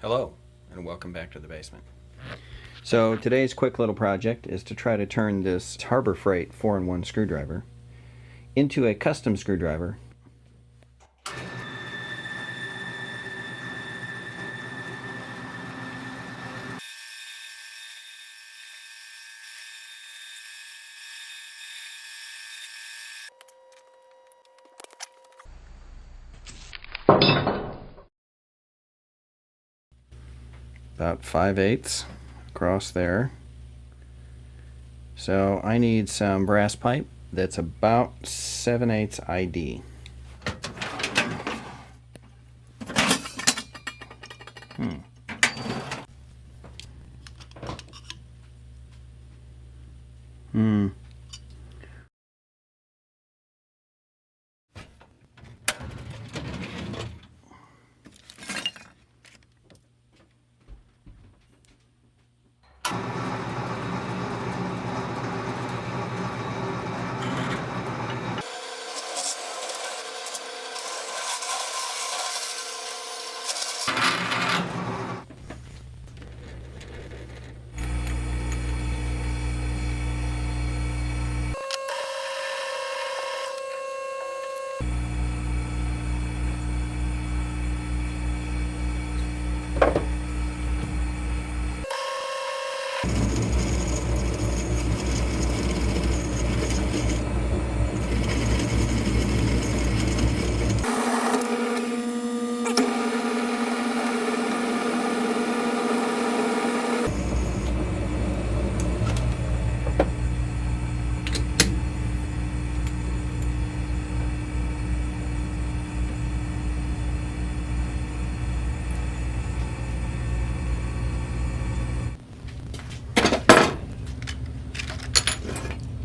Hello, and welcome back to the basement. So today's quick little project is to try to turn this Harbor Freight 4-in-1 screwdriver into a custom screwdriver. About 5/8 across there. So I need some brass pipe that's about 7/8 ID.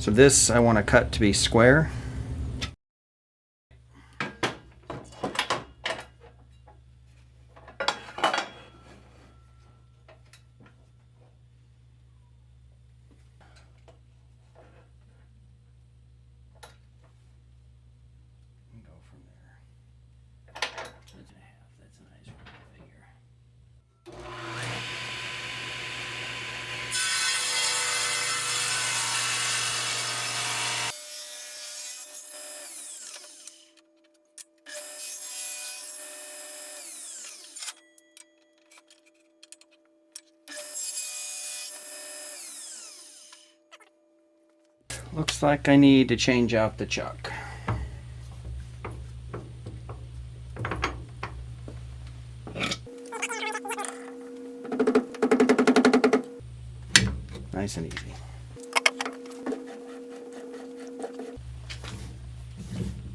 So this I want to cut to be square. And go from there. That's a half. That's a nice figure. Looks like I need to change out the chuck. Nice and easy.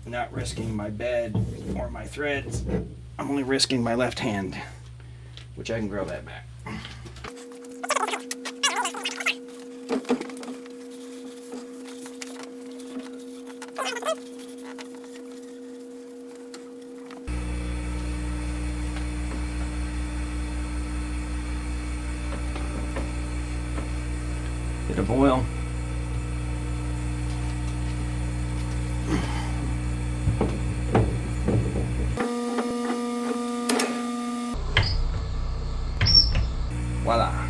Not risking my bed or my threads. I'm only risking my left hand, which I can grow that back. Bit of oil. Voila.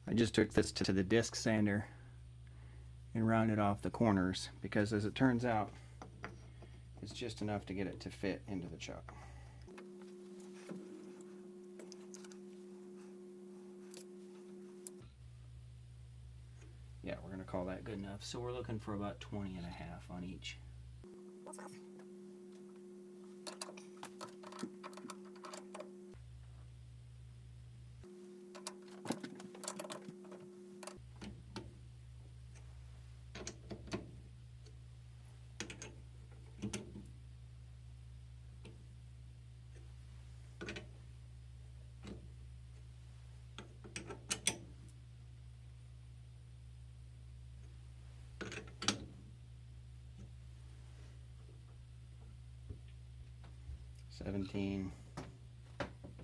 I just took this to the disc sander and rounded off the corners because, as it turns out, it's just enough to get it to fit into the chuck. Yeah, we're going to call that good enough. So we're looking for about 20.5 on each. $17,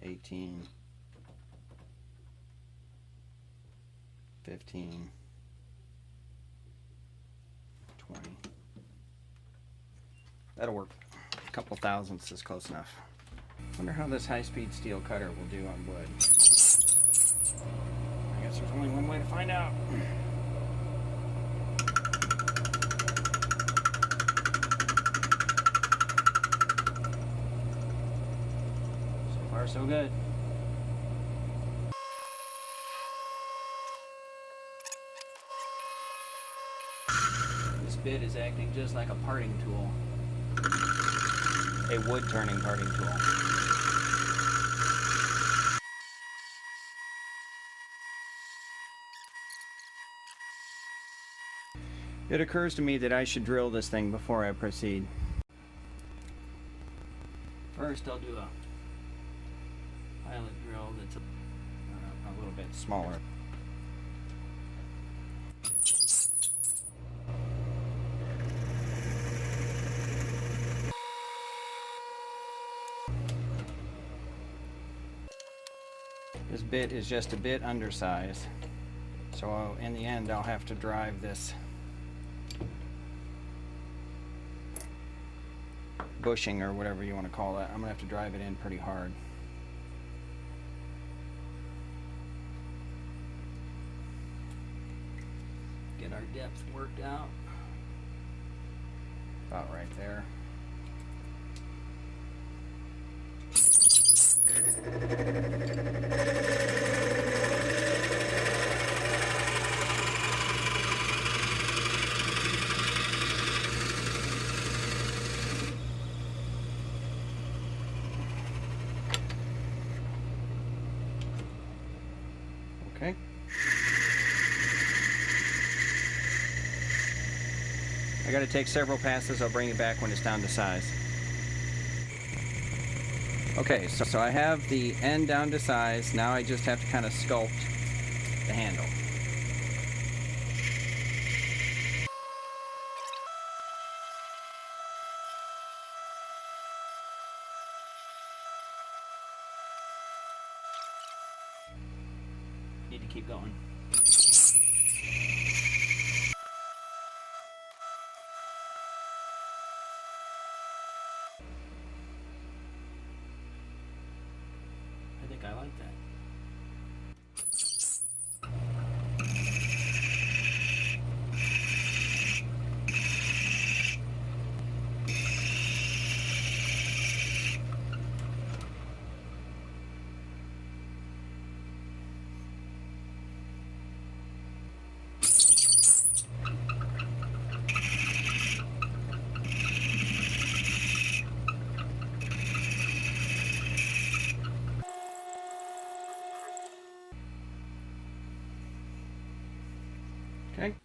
$18, $15, $20. That'll work. couple thousandths is close enough. Wonder how this high-speed steel cutter will do on wood. I guess there's only one way to find out. So far, so good. This bit is acting just like a parting tool. A wood turning parting tool. It occurs to me that I should drill this thing before I proceed. First, I'll do a pilot drill that's a little bit smaller. This bit is just a bit undersized, so in the end I'll have to drive this bushing or whatever you want to call that. I'm gonna have to drive it in pretty hard. Get our depth worked out. About right there. Okay. I got to take several passes. I'll bring it back when it's down to size. Okay, so I have the end down to size. Now I just have to kind of sculpt the handle. Need to keep going. I think I like that. Okay.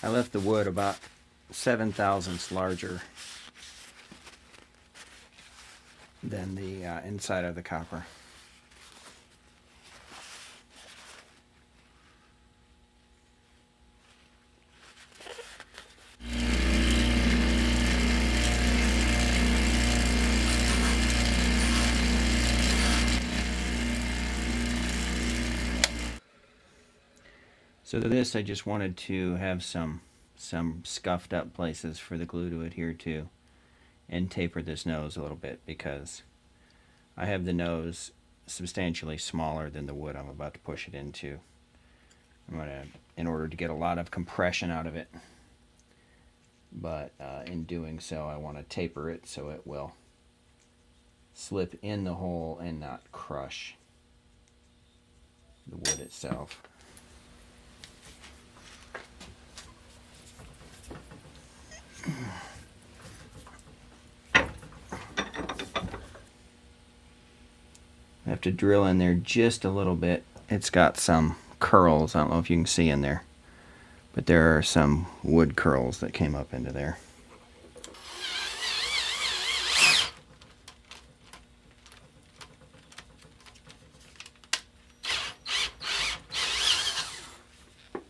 I left the wood about 7 thousandths larger than the inside of the copper. So this, I just wanted to have some scuffed up places for the glue to adhere to, and taper this nose a little bit because I have the nose substantially smaller than the wood I'm about to push it into. I'm gonna, in order to get a lot of compression out of it, but in doing so I want to taper it so it will slip in the hole and not crush the wood itself. Have to drill in there just a little bit. It's got some curls. I don't know if you can see in there, but there are some wood curls that came up into there. I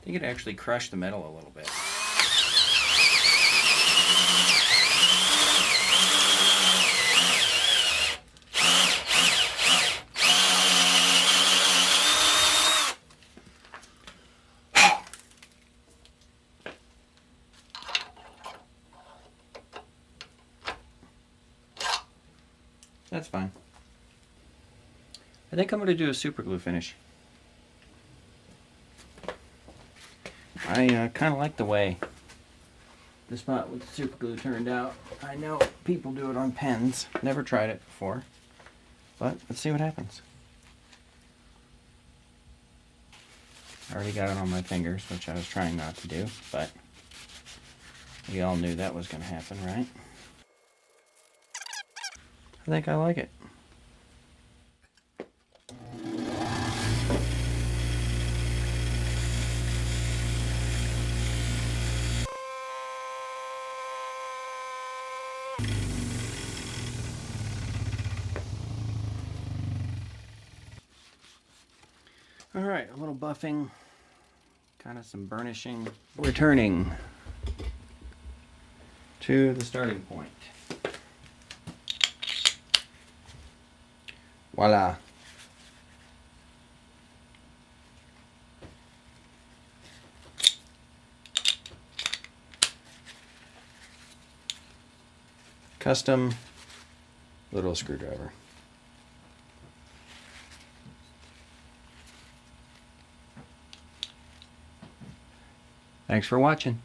think it actually crushed the metal a little bit. That's fine. I think I'm going to do a super glue finish. I kind of like the way the spot with the super glue turned out. I know people do it on pens. Never tried it before, but let's see what happens. I already got it on my fingers, which I was trying not to do, but we all knew that was going to happen, right? I think I like it. All right, a little buffing, kind of some burnishing. Returning to the starting point. Voila. Custom little screwdriver. Thanks for watching.